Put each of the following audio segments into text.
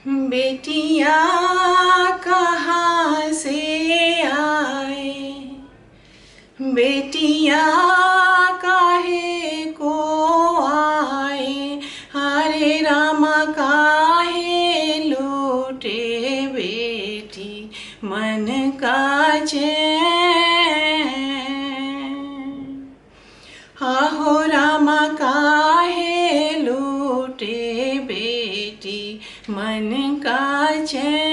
बेटियाँ कहाँ से आए, बेटियाँ काहे को आए, हरे रामा काहे लूटे बेटी मन का चैन। आहो रामा काहे लूटे बेटी मन का चैन।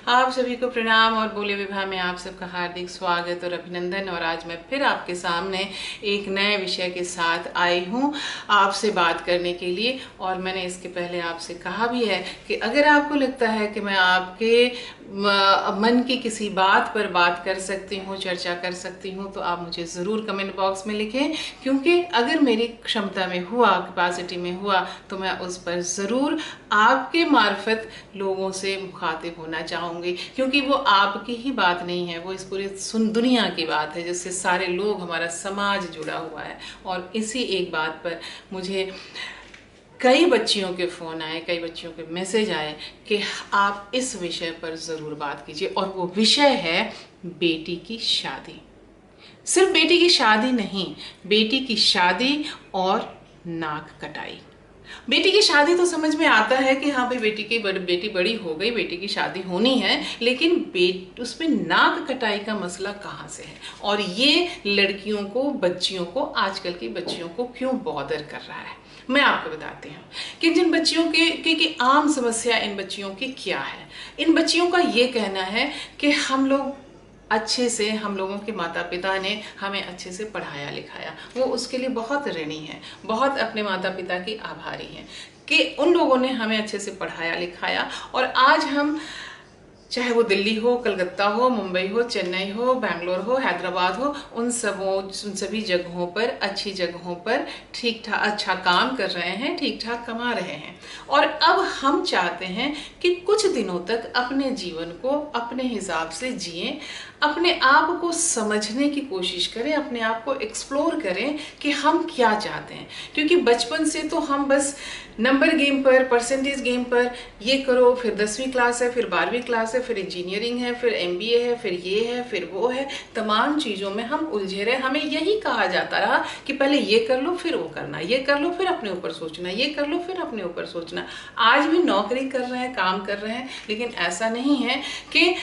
आप सभी को प्रणाम और बोले विवाह में आप सबका हार्दिक स्वागत और अभिनंदन। और आज मैं फिर आपके सामने एक नए विषय के साथ आई हूँ आपसे बात करने के लिए। और मैंने इसके पहले आपसे कहा भी है कि अगर आपको लगता है कि मैं आपके मन की किसी बात पर बात कर सकती हूँ, चर्चा कर सकती हूँ, तो आप मुझे ज़रूर कमेंट बॉक्स में लिखें, क्योंकि अगर मेरी क्षमता में हुआ, कैपेसिटी में हुआ, तो मैं उस पर ज़रूर आपके मार्फत लोगों से मुखातिब होना चाहूँगी। क्योंकि वो आपकी ही बात नहीं है, वो इस पूरी दुनिया की बात है जिससे सारे लोग, हमारा समाज जुड़ा हुआ है। और इसी एक बात पर मुझे कई बच्चियों के फ़ोन आए, कई बच्चियों के मैसेज आए कि आप इस विषय पर ज़रूर बात कीजिए। और वो विषय है बेटी की शादी। सिर्फ बेटी की शादी नहीं, बेटी की शादी और नाक कटाई। बेटी की शादी तो समझ में आता है कि हाँ भाई बेटी बड़ी हो गई, बेटी की शादी होनी है, लेकिन उसमें नाक कटाई का मसला कहाँ से है? और ये लड़कियों को, बच्चियों को, आजकल की बच्चियों को क्यों बॉदर कर रहा है, मैं आपको बताती हूँ कि जिन बच्चियों की आम समस्या इन बच्चियों की क्या है। इन बच्चियों का ये कहना है कि हम लोगों के माता पिता ने हमें अच्छे से पढ़ाया लिखाया, वो उसके लिए बहुत ऋणी है, बहुत अपने माता पिता की आभारी हैं कि उन लोगों ने हमें अच्छे से पढ़ाया लिखाया। और आज हम, चाहे वो दिल्ली हो, कलकत्ता हो, मुंबई हो, चेन्नई हो, बैंगलोर हो, हैदराबाद हो, उन सभी जगहों पर, अच्छी जगहों पर ठीक ठाक अच्छा काम कर रहे हैं, ठीक ठाक कमा रहे हैं। और अब हम चाहते हैं कि कुछ दिनों तक अपने जीवन को अपने हिसाब से जिएं, अपने आप को समझने की कोशिश करें, अपने आप को एक्सप्लोर करें कि हम क्या चाहते हैं। क्योंकि बचपन से तो हम बस नंबर गेम पर, परसेंटेज गेम पर, ये करो, फिर 10वीं क्लास है, फिर 12वीं क्लास है, फिर इंजीनियरिंग है, फिर MBA है, फिर ये है, फिर वो है, तमाम चीज़ों में हम उलझे रहे। हमें यही कहा जाता रहा कि पहले ये कर लो, फिर वो करना, ये कर लो, फिर अपने ऊपर सोचना, ये कर लो, फिर अपने ऊपर सोचना। आज भी नौकरी कर रहे हैं, काम कर रहे हैं, लेकिन ऐसा नहीं है कि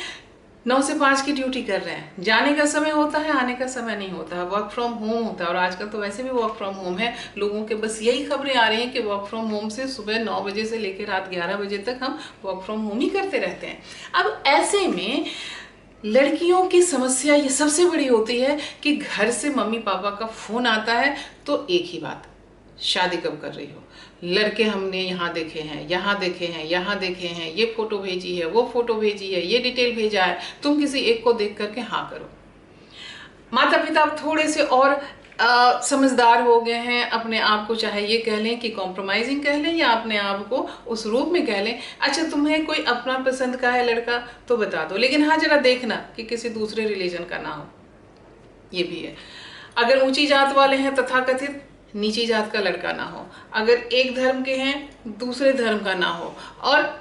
9 से 5 की ड्यूटी कर रहे हैं। जाने का समय होता है, आने का समय नहीं होता है, वर्क फ्रॉम होम होता है। और आजकल तो वैसे भी वर्क फ्रॉम होम है, लोगों के बस यही खबरें आ रही हैं कि वर्क फ्रॉम होम से सुबह 9 बजे से लेकर रात 11 बजे तक हम वर्क फ्रॉम होम ही करते रहते हैं। अब ऐसे में लड़कियों की समस्या ये सबसे बड़ी होती है कि घर से मम्मी पापा का फ़ोन आता है तो एक ही बात, शादी कब कर रही हो? लड़के हमने यहाँ देखे हैं, यहाँ देखे हैं, यहाँ देखे हैं, ये फोटो भेजी है, वो फोटो भेजी है, ये डिटेल भेजा है, तुम किसी एक को देख करके हाँ करो। माता पिता थोड़े से और समझदार हो गए हैं, अपने आप को चाहे ये कह लें कि कॉम्प्रोमाइजिंग कह लें, या अपने आप को उस रूप में कह लें, अच्छा तुम्हें कोई अपना पसंद का है लड़का तो बता दो, लेकिन हाँ जरा देखना कि किसी दूसरे रिलीजन का ना हो। ये भी है। अगर ऊंची जात वाले हैं, तथाकथित, नीची जात का लड़का ना हो। अगर एक धर्म के हैं, दूसरे धर्म का ना हो। और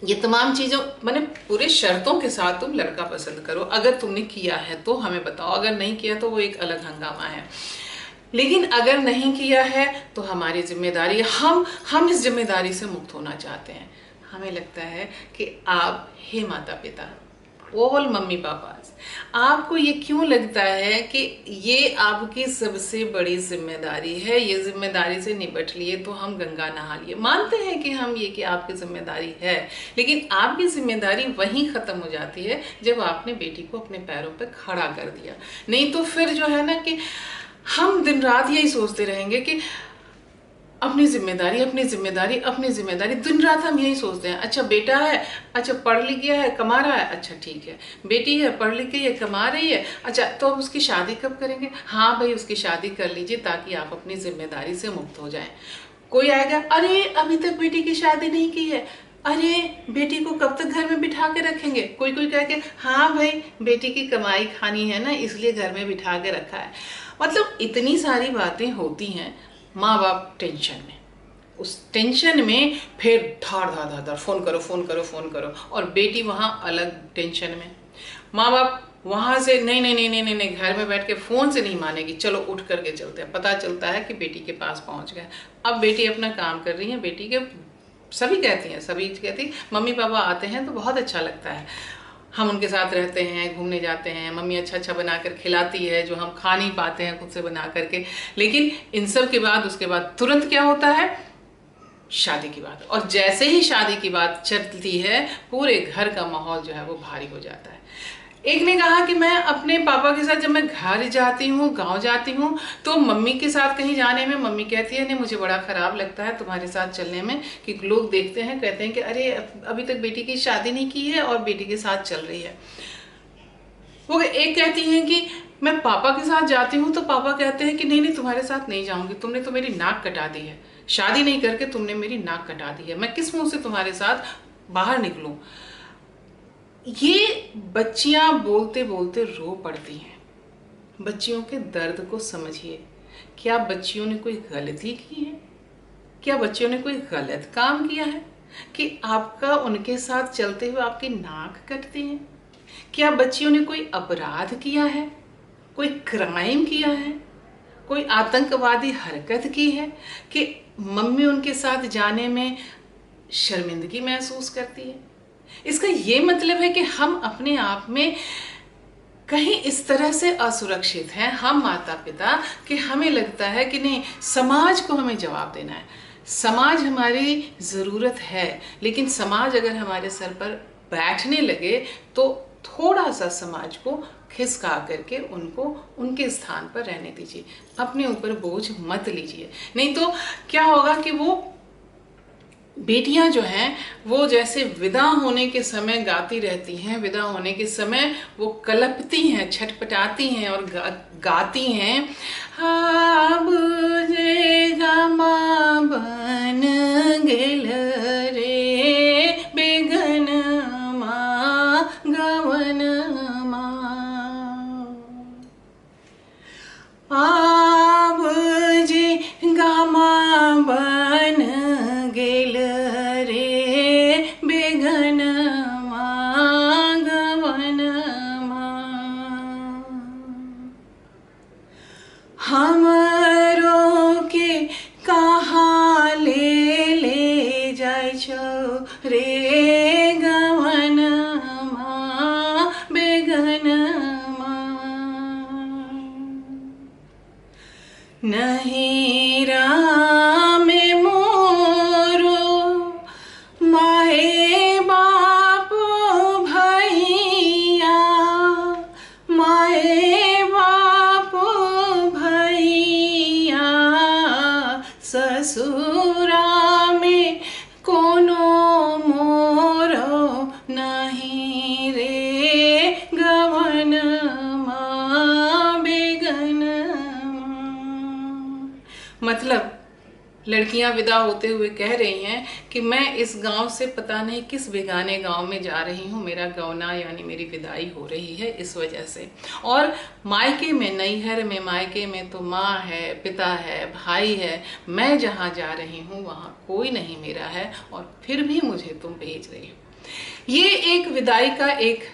ये तमाम चीज़ों मैंने पूरे शर्तों के साथ तुम लड़का पसंद करो। अगर तुमने किया है तो हमें बताओ, अगर नहीं किया तो वो एक अलग हंगामा है। लेकिन अगर नहीं किया है तो हमारी जिम्मेदारी, हम इस जिम्मेदारी से मुक्त होना चाहते हैं। हमें लगता है कि आप, हे माता पिता, ऑल मम्मी पापा, आपको ये क्यों लगता है कि ये आपकी सबसे बड़ी जिम्मेदारी है, ये जिम्मेदारी से निपट लिए तो हम गंगा नहा लिए। मानते हैं कि हम ये कि आपकी जिम्मेदारी है, लेकिन आपकी जिम्मेदारी वहीं ख़त्म हो जाती है जब आपने बेटी को अपने पैरों पर खड़ा कर दिया। नहीं तो फिर जो है ना कि हम दिन रात यही सोचते रहेंगे कि अपनी जिम्मेदारी, अपनी जिम्मेदारी, अपनी जिम्मेदारी। दिन रात हम यही सोचते हैं। अच्छा बेटा है, अच्छा पढ़ लिख गया है, कमा रहा है, अच्छा ठीक है। बेटी है, पढ़ लिख गई है, कमा रही है, अच्छा तो अब उसकी शादी कब करेंगे? हाँ भाई उसकी शादी कर लीजिए ताकि आप अपनी जिम्मेदारी से मुक्त हो जाएं। कोई आएगा, अरे अभी तक बेटी की शादी नहीं की है, अरे बेटी को कब तक घर में बिठा के रखेंगे? कोई कह के, हाँ भाई बेटी की कमाई खानी है ना, इसलिए घर में बिठा के रखा है। मतलब इतनी सारी बातें होती हैं। माँ बाप टेंशन में, उस टेंशन में फिर धार धार धार धार फोन करो फोन करो फोन करो, और बेटी वहाँ अलग टेंशन में। माँ बाप वहाँ से नहीं नहीं नहीं नहीं नहीं नहीं, घर में बैठ के फ़ोन से नहीं मानेगी, चलो उठ करके चलते हैं। पता चलता है कि बेटी के पास पहुँच गए। अब बेटी अपना काम कर रही है, बेटी के सभी कहती मम्मी पापा आते हैं तो बहुत अच्छा लगता है, हम उनके साथ रहते हैं, घूमने जाते हैं, मम्मी अच्छा अच्छा बना कर खिलाती है जो हम खा नहीं पाते हैं खुद से बना करके। लेकिन इन सब के बाद उसके बाद तुरंत क्या होता है, शादी की बात। और जैसे ही शादी की बात चलती है पूरे घर का माहौल जो है वो भारी हो जाता है। एक ने कहा कि मैं अपने पापा के साथ जब मैं घर जाती हूँ, गांव जाती हूँ, तो मम्मी के साथ कहीं जाने में मम्मी कहती है नहीं मुझे बड़ा ख़राब लगता है तुम्हारे साथ चलने में, कि लोग देखते हैं कहते हैं कि अरे अभी तक बेटी की शादी नहीं की है और बेटी के साथ चल रही है। वो एक कहती हैं कि मैं पापा के साथ जाती हूँ तो पापा कहते हैं कि नहीं नहीं तुम्हारे साथ नहीं जाऊँगी, तुमने तो मेरी नाक कटा दी है, शादी नहीं करके तुमने मेरी नाक कटा दी है, मैं किस मुँह से तुम्हारे साथ बाहर निकलूँ। ये बच्चियां बोलते बोलते रो पड़ती हैं। बच्चियों के दर्द को समझिए। क्या बच्चियों ने कोई गलती की है? क्या बच्चियों ने कोई गलत काम किया है कि आपका उनके साथ चलते हुए आपकी नाक कटती है? क्या बच्चियों ने कोई अपराध किया है, कोई क्राइम किया है, कोई आतंकवादी हरकत की है कि मम्मी उनके साथ जाने में शर्मिंदगी महसूस करती है? इसका ये मतलब है कि हम अपने आप में कहीं इस तरह से असुरक्षित हैं, हम माता पिता, कि हमें लगता है कि नहीं समाज को हमें जवाब देना है। समाज हमारी ज़रूरत है, लेकिन समाज अगर हमारे सर पर बैठने लगे तो थोड़ा सा समाज को खिसका करके उनको उनके स्थान पर रहने दीजिए, अपने ऊपर बोझ मत लीजिए। नहीं तो क्या होगा कि वो बेटियां जो हैं वो जैसे विदा होने के समय गाती रहती हैं, विदा होने के समय वो कलपती हैं, छटपटाती हैं और गाती हैं, अब जे गमा बन गेल रे बेगन माँ गवन माँ, अब जे गमा बन गेल रे बेगन माँ गवन माँ, हमरो के कहाँ ले जाय छौ रे गवन माँ बेगन माँ, नहीं राम मोरो माए बाप भैया, माए बाप भैया, ससुरा में कोनो मोरो नहीं रे गवन माँ बेगन माँ। मतलब लड़कियां विदा होते हुए कह रही हैं कि मैं इस गांव से पता नहीं किस बेगाने गांव में जा रही हूं, मेरा गौना यानी मेरी विदाई हो रही है इस वजह से। और मायके में, नैहर में, मायके में तो माँ है, पिता है, भाई है, मैं जहां जा रही हूं वहां कोई नहीं मेरा है और फिर भी मुझे तुम भेज रही हो। ये एक विदाई का, एक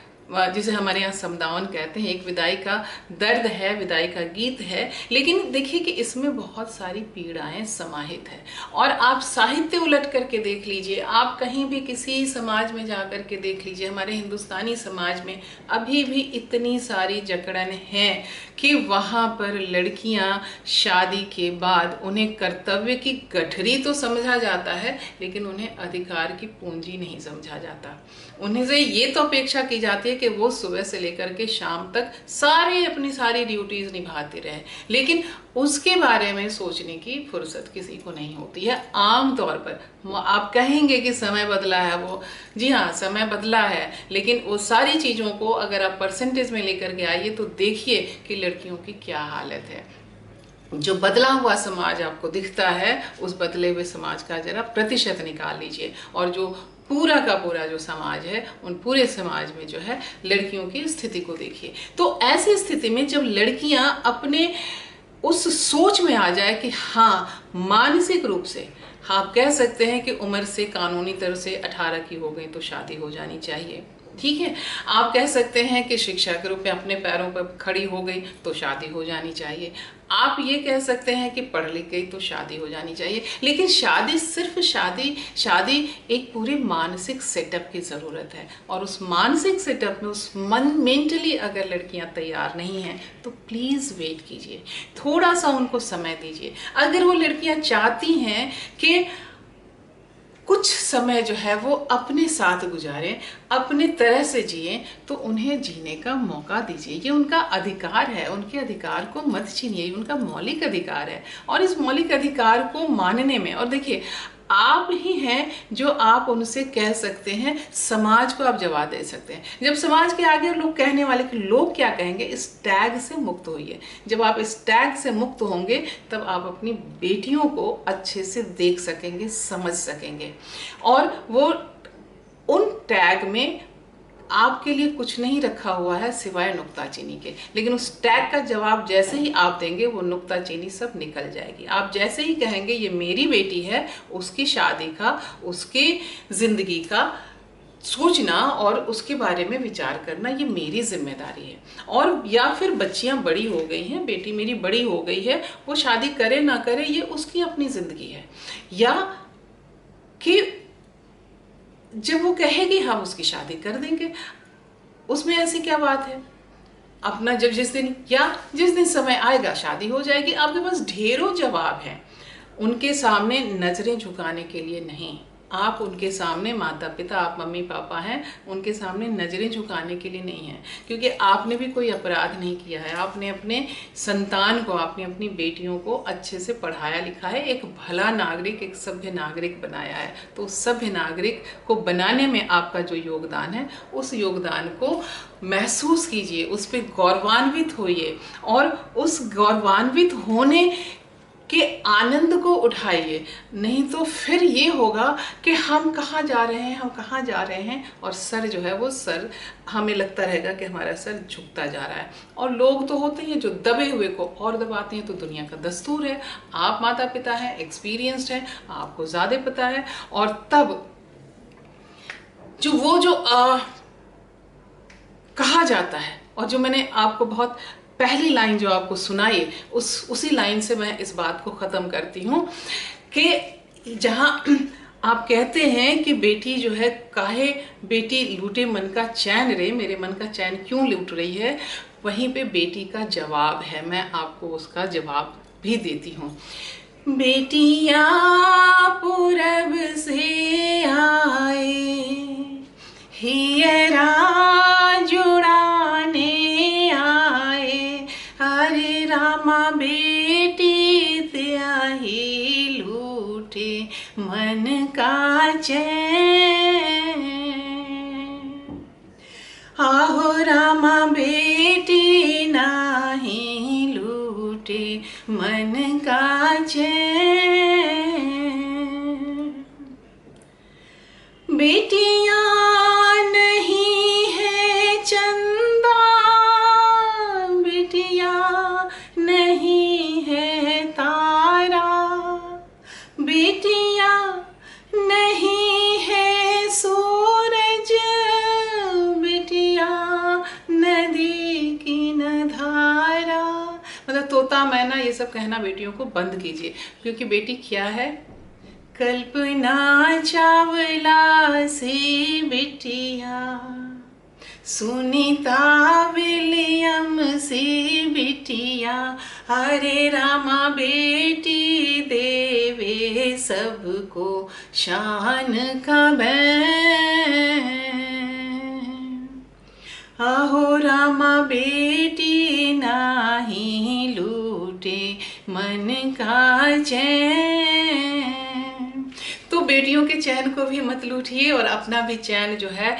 जिसे हमारे यहाँ समदावन कहते हैं, एक विदाई का दर्द है, विदाई का गीत है। लेकिन देखिए कि इसमें बहुत सारी पीड़ाएं समाहित है। और आप साहित्य उलट करके देख लीजिए, आप कहीं भी किसी समाज में जा कर के देख लीजिए, हमारे हिंदुस्तानी समाज में अभी भी इतनी सारी जकड़न है कि वहाँ पर लड़कियाँ शादी के बाद उन्हें कर्तव्य की गठरी तो समझा जाता है, लेकिन उन्हें अधिकार की पूंजी नहीं समझा जाता। उन्हें से ये तो अपेक्षा की जाती है कि वो सुबह से लेकर के शाम तक अपनी सारी ड्यूटीज निभाते रहे, लेकिन उसके बारे में सोचने की फुर्सत किसी को नहीं होती है। आम तौर पर आप कहेंगे कि समय बदला है, वो जी हाँ समय बदला है, लेकिन वो सारी चीज़ों को अगर आप परसेंटेज में लेकर के आइए तो देखिए कि लड़कियों की क्या हालत है। जो बदला हुआ समाज आपको दिखता है, उस बदले हुए समाज का जरा प्रतिशत निकाल लीजिए, और जो पूरा का पूरा जो समाज है, उन पूरे समाज में जो है लड़कियों की स्थिति को देखिए। तो ऐसी स्थिति में जब लड़कियां अपने उस सोच में आ जाए कि हाँ, मानसिक रूप से आप कह सकते हैं कि उम्र से कानूनी तरह से 18 की हो गई तो शादी हो जानी चाहिए, ठीक है। आप कह सकते हैं कि शिक्षा के रूप में अपने पैरों पर खड़ी हो गई तो शादी हो जानी चाहिए। आप ये कह सकते हैं कि पढ़ लिख गई तो शादी हो जानी चाहिए। लेकिन शादी सिर्फ शादी एक पूरे मानसिक सेटअप की ज़रूरत है, और उस मानसिक सेटअप में उस मेंटली अगर लड़कियां तैयार नहीं हैं तो प्लीज़ वेट कीजिए, थोड़ा सा उनको समय दीजिए। अगर वो लड़कियां चाहती हैं कि कुछ समय जो है वो अपने साथ गुजारें, अपने तरह से जिए, तो उन्हें जीने का मौका दीजिए। ये उनका अधिकार है, उनके अधिकार को मत छीनिए, उनका मौलिक अधिकार है। और इस मौलिक अधिकार को मानने में, और देखिए आप ही हैं जो आप उनसे कह सकते हैं, समाज को आप जवाब दे सकते हैं। जब समाज के आगे लोग कहने वाले कि लोग क्या कहेंगे, इस टैग से मुक्त होइए। जब आप इस टैग से मुक्त होंगे तब आप अपनी बेटियों को अच्छे से देख सकेंगे, समझ सकेंगे, और वो उन टैग में आपके लिए कुछ नहीं रखा हुआ है सिवाय नुक्ताचीनी के। लेकिन उस टैग का जवाब जैसे ही आप देंगे वो नुक्ताचीनी सब निकल जाएगी। आप जैसे ही कहेंगे ये मेरी बेटी है, उसकी शादी का, उसकी जिंदगी का सोचना और उसके बारे में विचार करना ये मेरी जिम्मेदारी है। और या फिर बच्चियां बड़ी हो गई हैं, बेटी मेरी बड़ी हो गई है, वो शादी करे ना करे ये उसकी अपनी जिंदगी है। या कि जब वो कहेगी हम उसकी शादी कर देंगे, उसमें ऐसी क्या बात है। अपना जब जिस दिन समय आएगा शादी हो जाएगी। आपके पास ढेरों जवाब हैं। उनके सामने नजरें झुकाने के लिए नहीं, आप उनके सामने माता पिता, आप मम्मी पापा हैं, उनके सामने नजरें झुकाने के लिए नहीं है, क्योंकि आपने भी कोई अपराध नहीं किया है। आपने अपने संतान को, आपने अपनी बेटियों को अच्छे से पढ़ाया लिखा है, एक भला नागरिक, एक सभ्य नागरिक बनाया है। तो उस सभ्य नागरिक को बनाने में आपका जो योगदान है, उस योगदान को महसूस कीजिए, उस पर गौरवान्वित होइए, और उस गौरवान्वित होने के आनंद को उठाइए। नहीं तो फिर ये होगा कि हम कहाँ जा रहे हैं, हम कहाँ जा रहे हैं, और सर जो है वो सर हमें लगता रहेगा कि हमारा सर झुकता जा रहा है। और लोग तो होते हैं जो दबे हुए को और दबाते हैं, तो दुनिया का दस्तूर है। आप माता पिता हैं, एक्सपीरियंस्ड हैं, आपको ज़्यादा पता है। और तब जो कहा जाता है, और जो मैंने आपको बहुत पहली लाइन जो आपको सुनाई, उसी लाइन से मैं इस बात को ख़त्म करती हूँ कि जहाँ आप कहते हैं कि बेटी जो है, काहे बेटी लूटे मन का चैन रे, मेरे मन का चैन क्यों लूट रही है, वहीं पे बेटी का जवाब है। मैं आपको उसका जवाब भी देती हूँ। बेटियाँ पूरब से आए, हियरा जुड़ाने आए, हरे रामा बेटी त्याही लूटे मन का चैन। आहो रामा बेटी नाही लूटे मन का चैन। बेटियां नहीं है चंदा, बेटियां नहीं है तारा, बेटियां नहीं है सूरज, बेटियां नदी की न धारा। मतलब तोता मैना ये सब कहना बेटियों को बंद कीजिए, क्योंकि बेटी क्या है, कल्पना चावला सी बिटिया, सुनीता विलियम सी बिटिया, हरे रामा बेटी देवे सबको शान का बैन। आहो रामा बेटी नाही लूटे मन का चैन। तो बेटियों के चैन को भी मत लूटिए, और अपना भी चैन जो है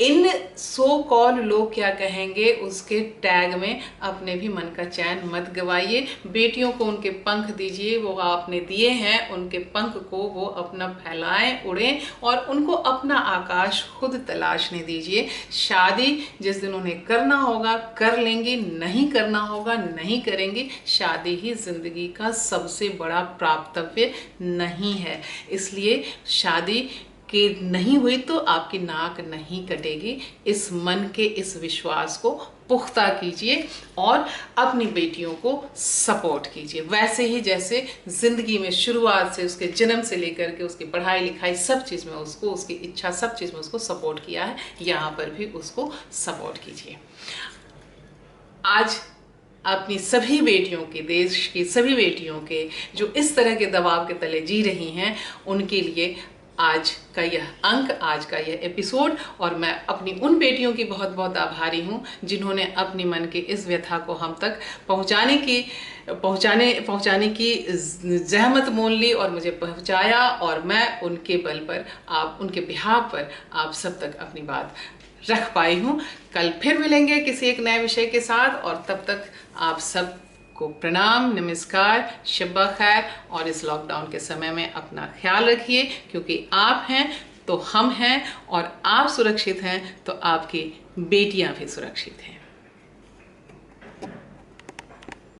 इन सो कॉल लोग क्या कहेंगे उसके टैग में अपने भी मन का चैन मत गवाइए। बेटियों को उनके पंख दीजिए, वो आपने दिए हैं, उनके पंख को वो अपना फैलाएं, उड़ें और उनको अपना आकाश खुद तलाशने दीजिए। शादी जिस दिन उन्हें करना होगा कर लेंगी, नहीं करना होगा नहीं करेंगी। शादी ही जिंदगी का सबसे बड़ा प्राप्तव्य नहीं है, इसलिए शादी कि नहीं हुई तो आपकी नाक नहीं कटेगी। इस मन के इस विश्वास को पुख्ता कीजिए और अपनी बेटियों को सपोर्ट कीजिए, वैसे ही जैसे जिंदगी में शुरुआत से उसके जन्म से लेकर के उसकी पढ़ाई लिखाई सब चीज़ में उसको, उसकी इच्छा सब चीज़ में उसको सपोर्ट किया है, यहाँ पर भी उसको सपोर्ट कीजिए। आज अपनी सभी बेटियों के, देश की सभी बेटियों के जो इस तरह के दबाव के तले जी रही हैं, उनके लिए आज का यह अंक, आज का यह एपिसोड, और मैं अपनी उन बेटियों की बहुत बहुत आभारी हूँ जिन्होंने अपनी मन के इस व्यथा को हम तक पहुँचाने की जहमत मोल ली और मुझे पहुँचाया, और मैं उनके बल पर, आप उनके बिहाफ पर आप सब तक अपनी बात रख पाई हूँ। कल फिर मिलेंगे किसी एक नए विषय के साथ, और तब तक आप सब को प्रणाम, नमस्कार, शब्बा खैर, और इस लॉकडाउन के समय में अपना ख्याल रखिए, क्योंकि आप हैं तो हम हैं, और आप सुरक्षित हैं तो आपकी बेटियां भी सुरक्षित हैं।